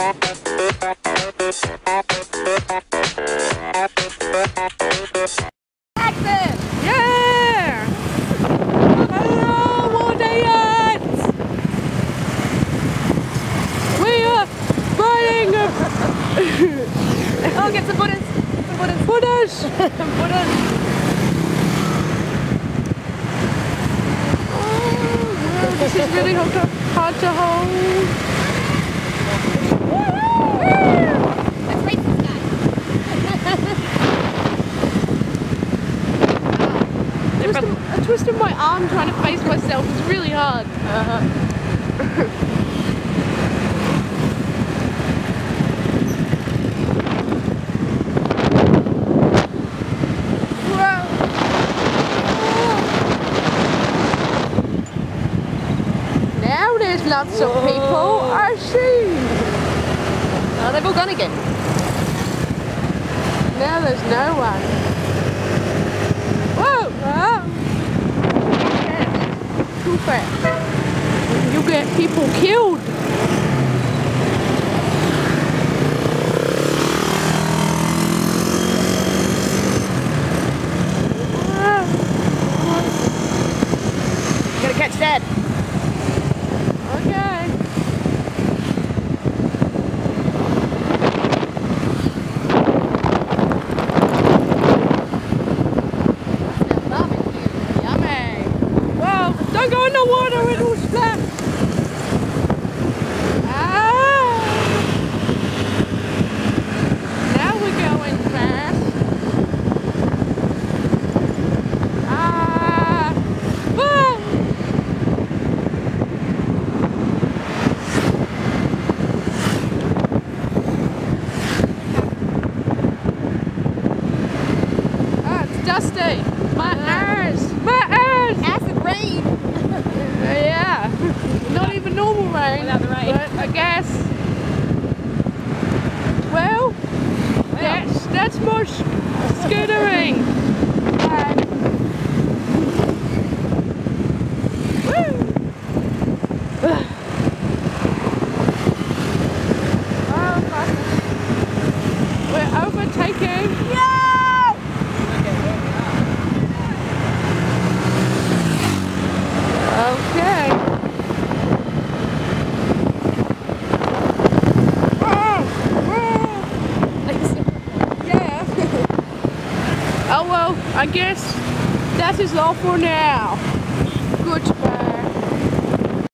Yeah! Hello, Wardians! We are riding a... Oh, get some Buddhas! Some Buddhas! Buddhas! Buddhas! Oh, this is really hard to hold. Let's race this guy! I twisted my arm trying to face myself. It's really hard. Now there's lots of people. I see. Oh, they've all gone again. Now there's no one. Whoa! Ah. Too fast. You get people killed. You gotta catch Dad. Okay. Yummy. Whoa, don't go in the water, it will splash. Ah. Now we're going fast. Ah. Whoa. Dusty! My eyes! My eyes! Acid rain! Yeah! Not even normal rain. Without the rain. But I guess. Well, that's more scootering. We're overtaking. Yeah! Okay. Yeah. Oh well, I guess that is all for now.